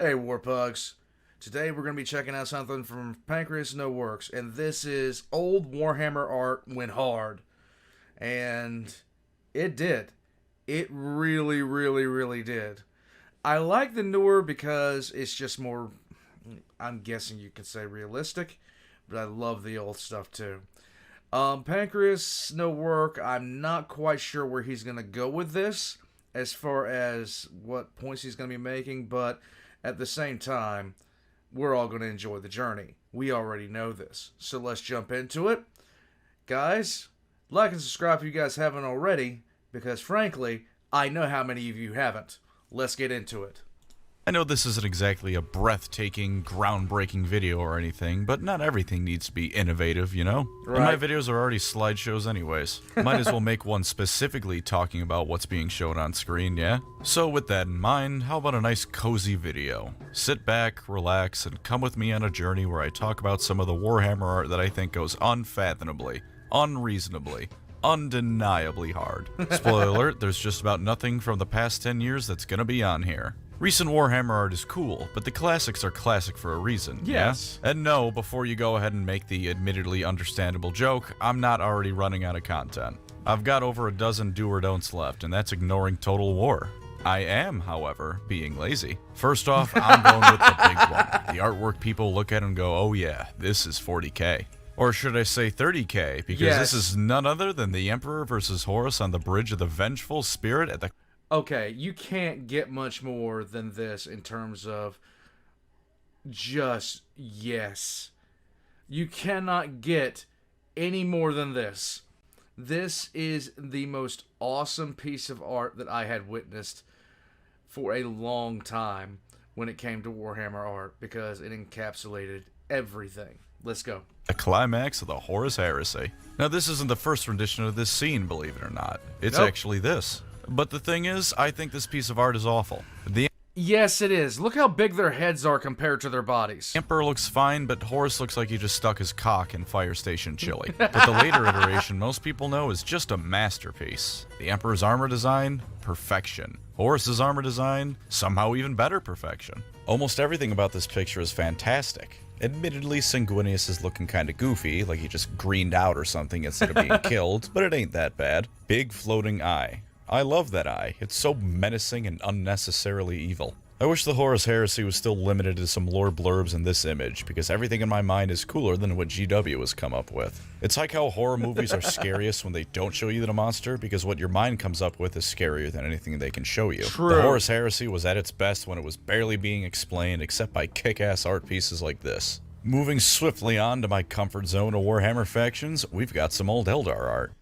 Hey, Warpugs. Today we're going to be checking out something from PancreasNoWorks, and this is old Warhammer art went hard. And it did. It really, really, really did. I like the newer because it's just more, I'm guessing you could say realistic, but I love the old stuff too. PancreasNoWork, I'm not quite sure where he's going to go with this as far as what points he's going to be making, but at the same time, we're all going to enjoy the journey. We already know this. So let's jump into it. Guys, like and subscribe if you guys haven't already, because frankly, I know how many of you haven't. Let's get into it. I know this isn't exactly a breathtaking, groundbreaking video or anything, but not everything needs to be innovative, you know? Right. And my videos are already slideshows anyways. Might as well make one specifically talking about what's being shown on screen, yeah? So with that in mind, how about a nice cozy video? Sit back, relax, and come with me on a journey where I talk about some of the Warhammer art that I think goes unfathomably, unreasonably, undeniably hard. Spoiler alert, there's just about nothing from the past 10 years that's gonna be on here. Recent Warhammer art is cool, but the classics are classic for a reason, Yes. yeah? And no, before you go ahead and make the admittedly understandable joke, I'm not already running out of content. I've got over a dozen do-or-don'ts left, and that's ignoring Total War. I am, however, being lazy. First off, I'm going with the big one. The artwork people look at and go, oh yeah, this is 40K. Or should I say 30K, because Yes. this is none other than the Emperor versus Horus on the Bridge of the Vengeful Spirit at the... Okay, you can't get much more than this in terms of just yes. You cannot get any more than this. This is the most awesome piece of art that I had witnessed for a long time when it came to Warhammer art, because it encapsulated everything. Let's go. The climax of the Horus Heresy. Now, this isn't the first rendition of this scene, believe it or not. It's Nope. actually this. But the thing is, I think this piece of art is awful. The Yes, it is. Look how big their heads are compared to their bodies. Emperor looks fine, but Horus looks like he just stuck his cock in Fire Station Chili. But the later iteration most people know is just a masterpiece. The Emperor's armor design, perfection. Horus's armor design, somehow even better perfection. Almost everything about this picture is fantastic. Admittedly, Sanguinius is looking kinda goofy, like he just greened out or something instead of being killed, but it ain't that bad. Big floating eye. I love that eye. It's so menacing and unnecessarily evil. I wish the Horus Heresy was still limited to some lore blurbs in this image, because everything in my mind is cooler than what GW has come up with. It's like how horror movies are scariest when they don't show you the monster, because what your mind comes up with is scarier than anything they can show you. True. The Horus Heresy was at its best when it was barely being explained except by kick-ass art pieces like this. Moving swiftly on to my comfort zone of Warhammer factions, we've got some old Eldar art.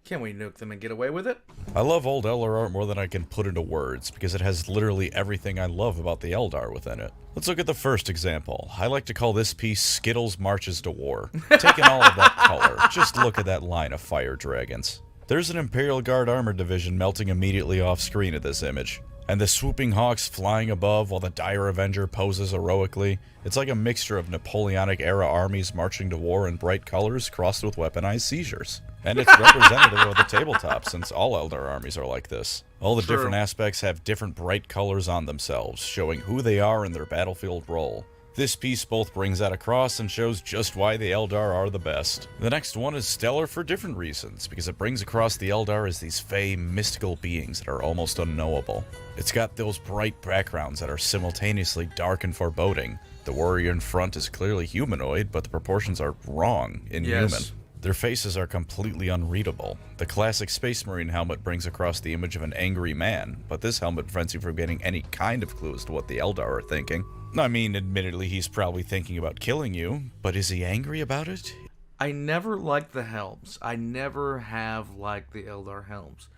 Can we nuke them and get away with it? I love old Eldar art more than I can put into words, because it has literally everything I love about the Eldar within it. Let's look at the first example. I like to call this piece Skittles Marches to War. Taking all of that color, just look at that line of fire dragons. There's an Imperial Guard armored division melting immediately off screen at this image. And the swooping hawks flying above while the dire Avenger poses heroically. It's like a mixture of Napoleonic-era armies marching to war in bright colors crossed with weaponized seizures. And it's representative of the tabletop, since all Eldar armies are like this. All the True. different aspects have different bright colors on themselves, showing who they are in their battlefield role. This piece both brings that across and shows just why the Eldar are the best. The next one is stellar for different reasons, because it brings across the Eldar as these fey, mystical beings that are almost unknowable. It's got those bright backgrounds that are simultaneously dark and foreboding. The warrior in front is clearly humanoid, but the proportions are wrong, inhuman. Yes. Their faces are completely unreadable. The classic Space Marine helmet brings across the image of an angry man, but this helmet prevents you from getting any kind of clue as to what the Eldar are thinking. I mean, admittedly, he's probably thinking about killing you, but is he angry about it? I never liked the helms. I never have liked the Eldar helms.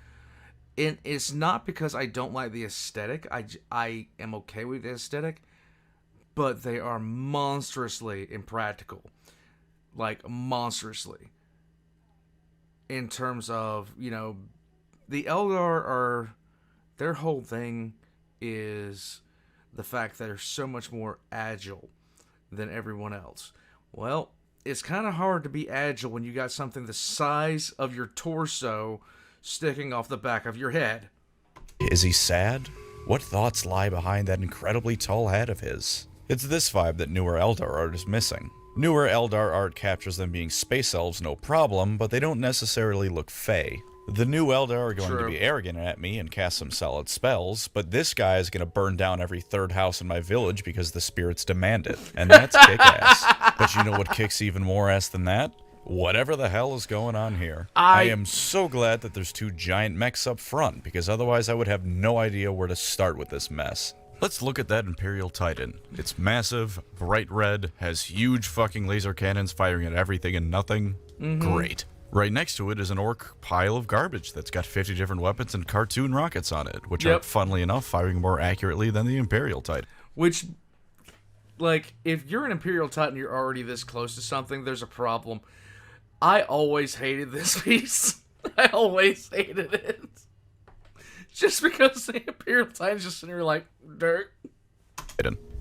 And it's not because I don't like the aesthetic. I am okay with the aesthetic, but they are monstrously impractical. Like, monstrously. In terms of, the Eldar are... Their whole thing is the fact that they're so much more agile than everyone else. Well, it's kind of hard to be agile when you got something the size of your torso sticking off the back of your head. Is he sad? What thoughts lie behind that incredibly tall hat of his? It's this vibe that newer Eldar art is missing. Newer Eldar art captures them being space elves no problem, but they don't necessarily look fey. The new Eldar are going to be arrogant at me and cast some solid spells, but this guy is going to burn down every third house in my village because the spirits demand it, and that's kick-ass. But you know what kicks even more ass than that? Whatever the hell is going on here. I am so glad that there's 2 giant mechs up front, because otherwise I would have no idea where to start with this mess. Let's look at that Imperial Titan. It's massive, bright red, has huge fucking laser cannons firing at everything and nothing. Great. Right next to it is an orc pile of garbage that's got 50 different weapons and cartoon rockets on it, which are, funnily enough, firing more accurately than the Imperial Titan. Which, like, if you're an Imperial Titan, you're already this close to something, there's a problem. I always hated this piece. I always hated it. Just because the Imperial Titan's just sitting here like, dirt.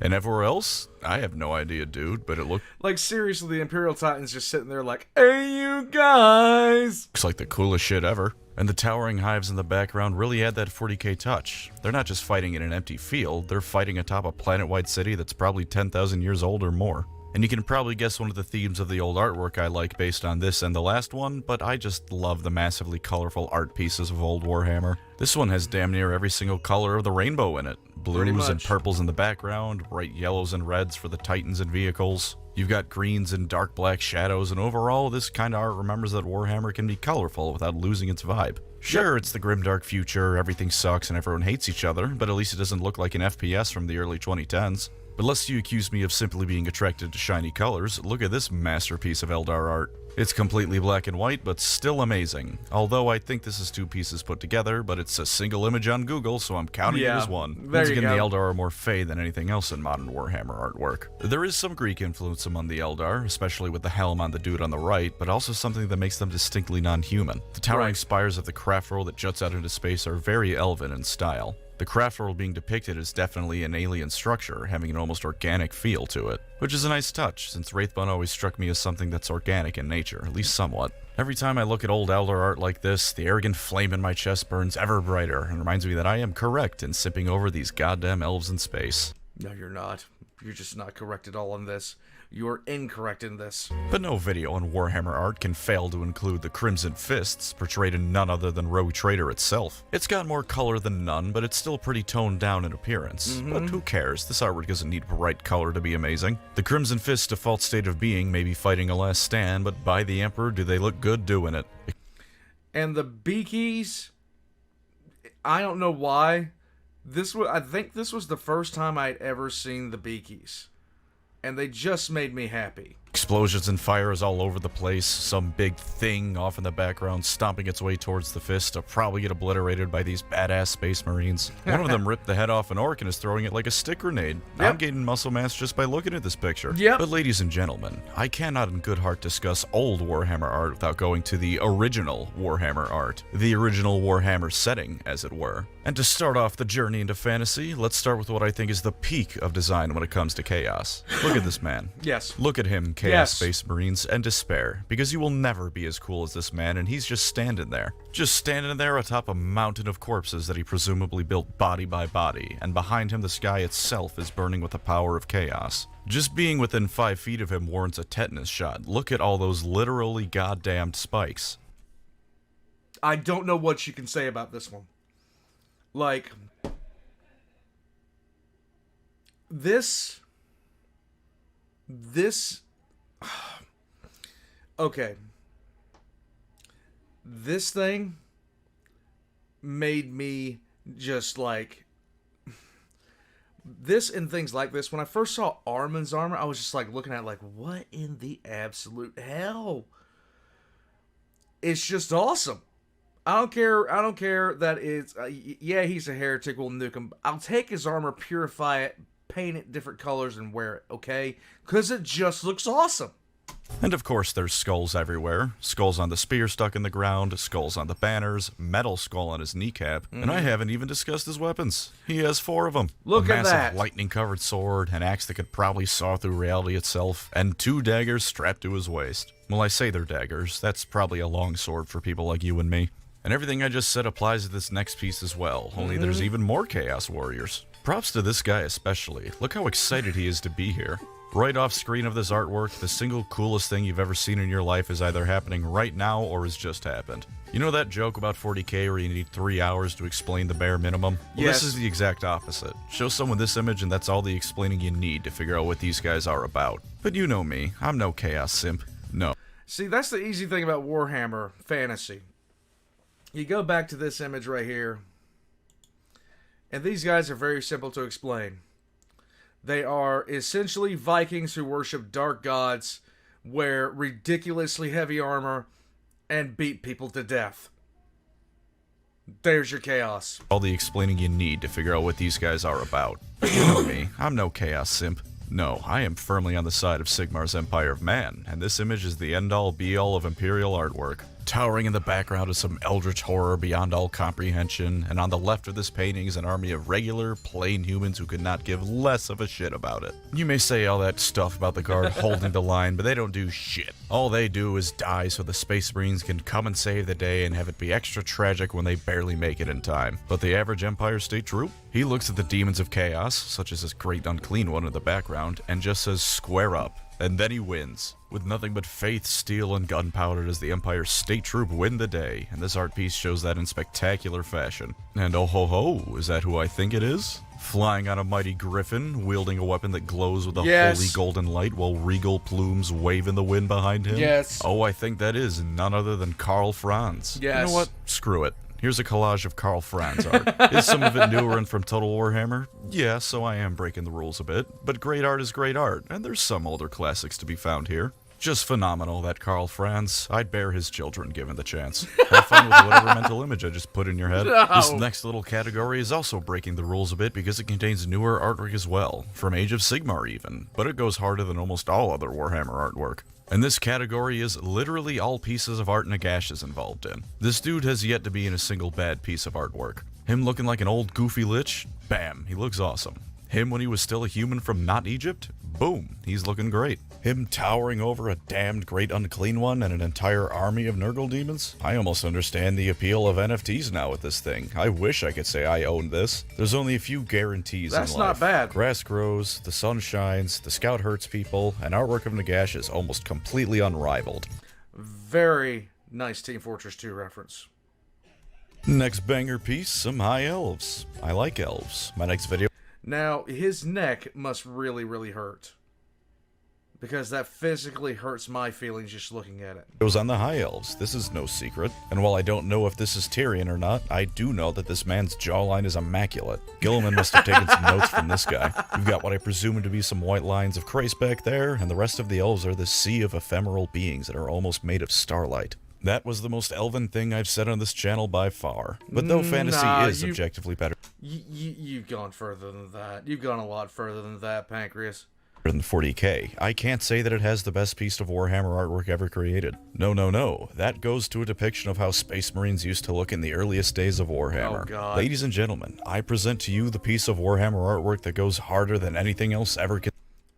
And everywhere else, I have no idea, dude, but it like, seriously, the Imperial Titan's just sitting there like, hey, you guys! Looks like the coolest shit ever. And the towering hives in the background really add that 40k touch. They're not just fighting in an empty field, they're fighting atop a planet-wide city that's probably 10,000 years old or more. And you can probably guess one of the themes of the old artwork I like based on this and the last one, but I just love the massively colorful art pieces of old Warhammer. This one has damn near every single color of the rainbow in it. Blues and purples in the background, bright yellows and reds for the titans and vehicles. You've got greens and dark black shadows, and overall, this kind of art remembers that Warhammer can be colorful without losing its vibe. Sure, it's the grimdark future, everything sucks and everyone hates each other, but at least it doesn't look like an FPS from the early 2010s. But lest you accuse me of simply being attracted to shiny colors, look at this masterpiece of Eldar art. It's completely black and white, but still amazing. Although I think this is 2 pieces put together, but it's a single image on Google, so I'm counting it as one. Once again, the Eldar are more fey than anything else in modern Warhammer artwork. There is some Greek influence among the Eldar, especially with the helm on the dude on the right, but also something that makes them distinctly non-human. The towering spires of the craft world that juts out into space are very elven in style. The craft world being depicted is definitely an alien structure, having an almost organic feel to it. Which is a nice touch, since Wraithbone always struck me as something that's organic in nature, at least somewhat. Every time I look at old Eldar art like this, the arrogant flame in my chest burns ever brighter, and reminds me that I am correct in sipping over these goddamn elves in space. No, you're not. You're just not correct at all on this. You're incorrect in this. But no video on Warhammer art can fail to include the Crimson Fists, portrayed in none other than Rogue Trader itself. It's got more color than none, but it's still pretty toned down in appearance. But who cares? This artwork doesn't need bright color to be amazing. The Crimson Fist's default state of being may be fighting a last stand, but by the Emperor, do they look good doing it. And the beakies, I don't know why. I think this was the first time I'd ever seen the beakies. And they just made me happy. Explosions and fires all over the place, some big thing off in the background stomping its way towards the fist to probably get obliterated by these badass space marines. One of them ripped the head off an orc and is throwing it like a stick grenade. I'm gaining muscle mass just by looking at this picture. But ladies and gentlemen, I cannot in good heart discuss old Warhammer art without going to the original Warhammer art. The original Warhammer setting, as it were. And to start off the journey into fantasy, let's start with what I think is the peak of design when it comes to chaos. Look at this man. Look at him, Chaos Space Marines, and despair, because you will never be as cool as this man, and he's just standing there. Just standing there atop a mountain of corpses that he presumably built body by body, and behind him the sky itself is burning with the power of chaos. Just being within 5 feet of him warrants a tetanus shot. Look at all those literally goddamned spikes. I don't know what you can say about this one. Like, this, okay, this thing made me just like, this and things like this, when I first saw Armin's armor, I was just like looking at it like, what in the absolute hell? It's just awesome. I don't care that it's, yeah, he's a heretic, we'll nuke him. I'll take his armor, purify it, paint it different colors, and wear it, okay? Because it just looks awesome. And of course there's skulls everywhere. Skulls on the spear stuck in the ground, skulls on the banners, metal skull on his kneecap, and I haven't even discussed his weapons. He has 4 of them. Look at that. A massive lightning-covered sword, an axe that could probably saw through reality itself, and 2 daggers strapped to his waist. Well, I say they're daggers. That's probably a long sword for people like you and me. And everything I just said applies to this next piece as well, only there's even more Chaos Warriors. Props to this guy especially. Look how excited he is to be here. Right off screen of this artwork, the single coolest thing you've ever seen in your life is either happening right now or has just happened. You know that joke about 40K where you need 3 hours to explain the bare minimum? Well, Yes. this is the exact opposite. Show someone this image and that's all the explaining you need to figure out what these guys are about. But you know me, I'm no chaos simp. No. See, that's the easy thing about Warhammer Fantasy. You go back to this image right here, and these guys are very simple to explain. They are essentially Vikings who worship dark gods, wear ridiculously heavy armor, and beat people to death. There's your chaos. All the explaining you need to figure out what these guys are about. But you know me, I'm no chaos simp. No, I am firmly on the side of Sigmar's Empire of Man, and this image is the end-all be-all of Imperial artwork. Towering in the background is some eldritch horror beyond all comprehension, and on the left of this painting is an army of regular, plain humans who could not give less of a shit about it. You may say all that stuff about the guard holding the line, but they don't do shit. All they do is die so the Space Marines can come and save the day and have it be extra tragic when they barely make it in time. But the average Empire State troop? He looks at the demons of chaos, such as this great unclean one in the background, and just says square up. And then he wins. With nothing but faith, steel, and gunpowder does the Empire State Troop win the day, and this art piece shows that in spectacular fashion. And oh ho ho, is that who I think it is? Flying on a mighty griffin, wielding a weapon that glows with a holy golden light while regal plumes wave in the wind behind him? Yes. Oh, I think that is none other than Karl Franz. Yes. You know what? Screw it. Here's a collage of Karl Franz art. Is some of it newer and from Total Warhammer? Yeah, so I am breaking the rules a bit, but great art is great art, and there's some older classics to be found here. Just phenomenal, that Karl Franz. I'd bear his children given the chance. Have fun with whatever mental image I just put in your head. No. This next little category is also breaking the rules a bit because it contains newer artwork as well, from Age of Sigmar even, but it goes harder than almost all other Warhammer artwork. And this category is literally all pieces of art Nagash is involved in. This dude has yet to be in a single bad piece of artwork. Him looking like an old goofy lich? Bam, he looks awesome. Him when he was still a human from not Egypt? Boom, he's looking great. Him towering over a damned great unclean one and an entire army of Nurgle demons? I almost understand the appeal of NFTs now with this thing. I wish I could say I owned this. There's only a few guarantees in life. That's not bad. Grass grows, the sun shines, the scout hurts people, and artwork of Nagash is almost completely unrivaled. Very nice Team Fortress 2 reference. Next banger piece, some high elves. I like elves. My next video... Now, his neck must really, really hurt. Because that physically hurts my feelings just looking at it. It was on the High Elves, this is no secret. And while I don't know if this is Tyrion or not, I do know that this man's jawline is immaculate. Gilliman must have taken some notes from this guy. You've got what I presume to be some white lines of Christ back there, and the rest of the elves are this sea of ephemeral beings that are almost made of starlight. That was the most elven thing I've said on this channel by far. But though fantasy is objectively better You've gone further than that. You've gone a lot further than that, Pancreas. than 40K, I can't say that it has the best piece of Warhammer artwork ever created. No. That goes to a depiction of how Space Marines used to look in the earliest days of Warhammer. Oh, God. Ladies and gentlemen, I present to you the piece of Warhammer artwork that goes harder than anything else ever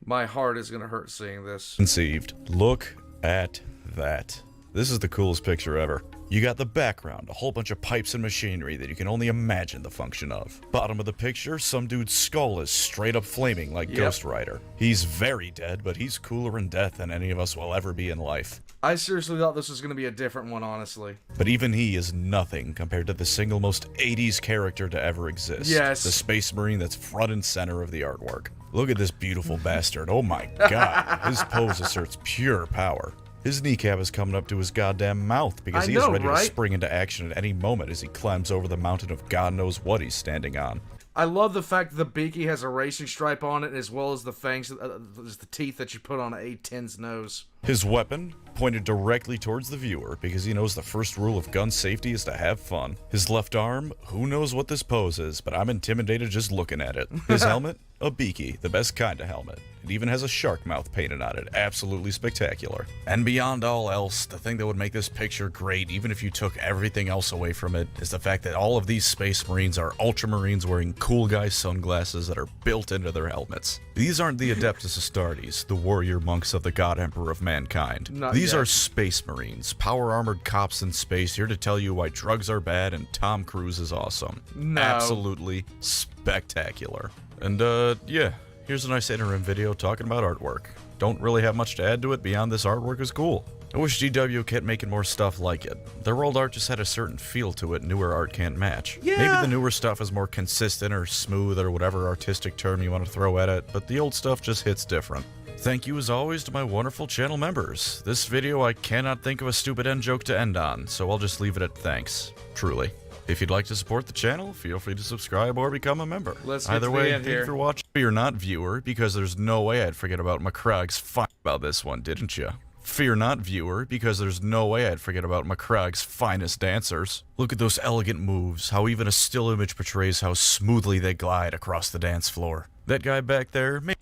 My heart is gonna hurt seeing this. conceived. Look at that. This is the coolest picture ever. You got the background, a whole bunch of pipes and machinery that you can only imagine the function of. Bottom of the picture, some dude's skull is straight up flaming like Ghost Rider. He's very dead, but he's cooler in death than any of us will ever be in life. I seriously thought this was gonna be a different one, honestly. But even he is nothing compared to the single most 80s character to ever exist. Yes. The Space Marine that's front and center of the artwork. Look at this beautiful bastard. Oh my god. His pose asserts pure power. His kneecap is coming up to his goddamn mouth because he is ready to spring into action at any moment as he climbs over the mountain of God knows what he's standing on. I love the fact that the beaky has a racing stripe on it, as well as the fangs, the teeth that you put on A10's nose. His weapon pointed directly towards the viewer because he knows the first rule of gun safety is to have fun. His left arm, who knows what this pose is, but I'm intimidated just looking at it. His helmet, a beaky, the best kind of helmet. It even has a shark mouth painted on it. Absolutely spectacular. And beyond all else, the thing that would make this picture great, even if you took everything else away from it, is the fact that all of these Space Marines are Ultramarines wearing cool guy sunglasses that are built into their helmets. These aren't the Adeptus Astartes, the warrior monks of the God Emperor of mankind. These are Space Marines, power-armored cops in space, here to tell you why drugs are bad and Tom Cruise is awesome. No. Absolutely spectacular. And, yeah. Here's a nice interim video talking about artwork. Don't really have much to add to it beyond this artwork is cool. I wish GW kept making more stuff like it. Their old art just had a certain feel to it newer art can't match. Yeah. Maybe the newer stuff is more consistent or smooth or whatever artistic term you want to throw at it, but the old stuff just hits different. Thank you as always to my wonderful channel members. This video I cannot think of a stupid end joke to end on, so I'll just leave it at thanks. Truly. If you'd like to support the channel, feel free to subscribe or become a member. Let's get Either to the way, end thank you here. for watching. You're not viewer, because there's no way I'd forget about McCrog's fight about this one, didn't you? Fear not, viewer, because there's no way I'd forget about McCrog's finest dancers. Look at those elegant moves, how even a still image portrays how smoothly they glide across the dance floor. That guy back there, maybe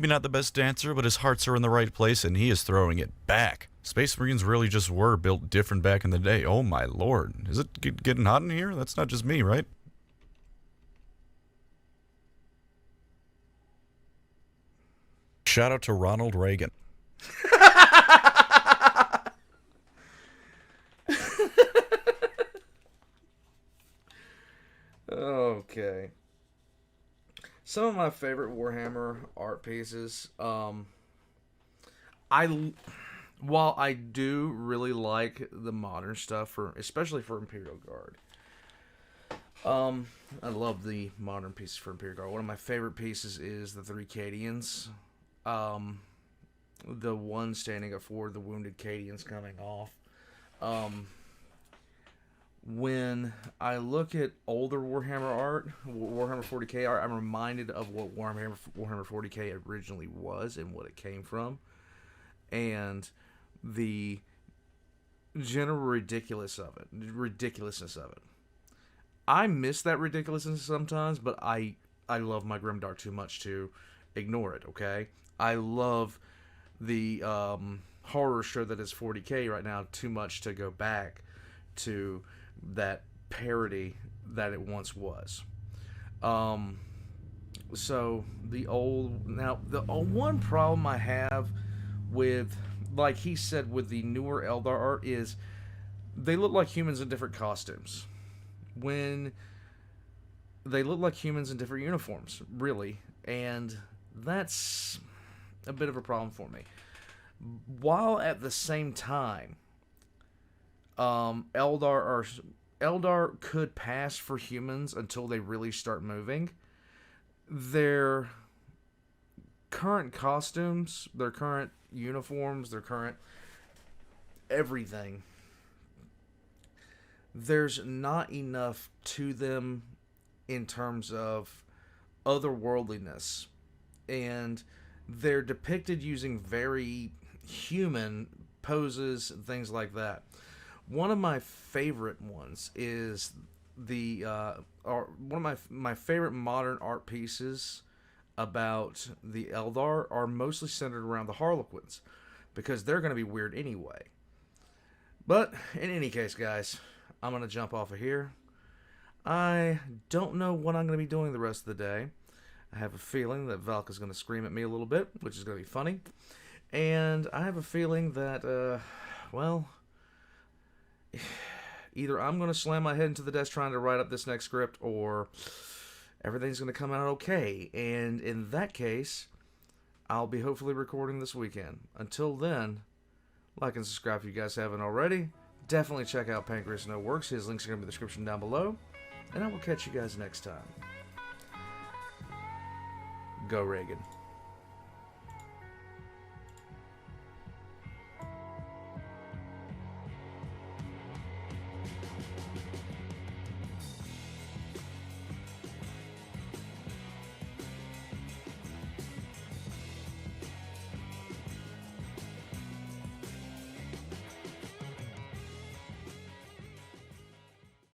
not the best dancer, but his hearts are in the right place and he is throwing it back. Space Marines really just were built different back in the day. Oh my lord. Is it getting hot in here? That's not just me, right? Shout out to Ronald Reagan. Okay. Some of my favorite Warhammer art pieces, while I do really like the modern stuff, especially for Imperial Guard, I love the modern pieces for Imperial Guard. One of my favorite pieces is the 3 Cadians. The one standing up for the wounded Cadians coming off. When I look at older Warhammer art, Warhammer 40k art, I'm reminded of what Warhammer 40k originally was and what it came from. And the general ridiculousness of it. I miss that ridiculousness sometimes, but I love my Grimdark too much to ignore it, okay? I love the horror show that is 40k right now too much to go back to that parody that it once was. So the one problem I have with, like he said, with the newer Eldar art is they look like humans in different costumes. When they look like humans in different uniforms, really, and that's a bit of a problem for me. While at the same time, Eldar could pass for humans until they really start moving. Their current costumes, their current uniforms, their current everything, there's not enough to them in terms of otherworldliness, and they're depicted using very human poses and things like that. One of my favorite ones is one of my favorite modern art pieces about the Eldar are mostly centered around the Harlequins, because they're going to be weird anyway. But in any case, guys, I'm going to jump off of here. I don't know what I'm going to be doing the rest of the day. I have a feeling that Valka's going to scream at me a little bit, which is going to be funny. And I have a feeling that, well, either I'm going to slam my head into the desk trying to write up this next script, or everything's going to come out okay. And in that case, I'll be hopefully recording this weekend. Until then, like and subscribe if you guys haven't already. Definitely check out PancreasNoWorks. His links are going to be in the description down below. And I will catch you guys next time. Go Reagan.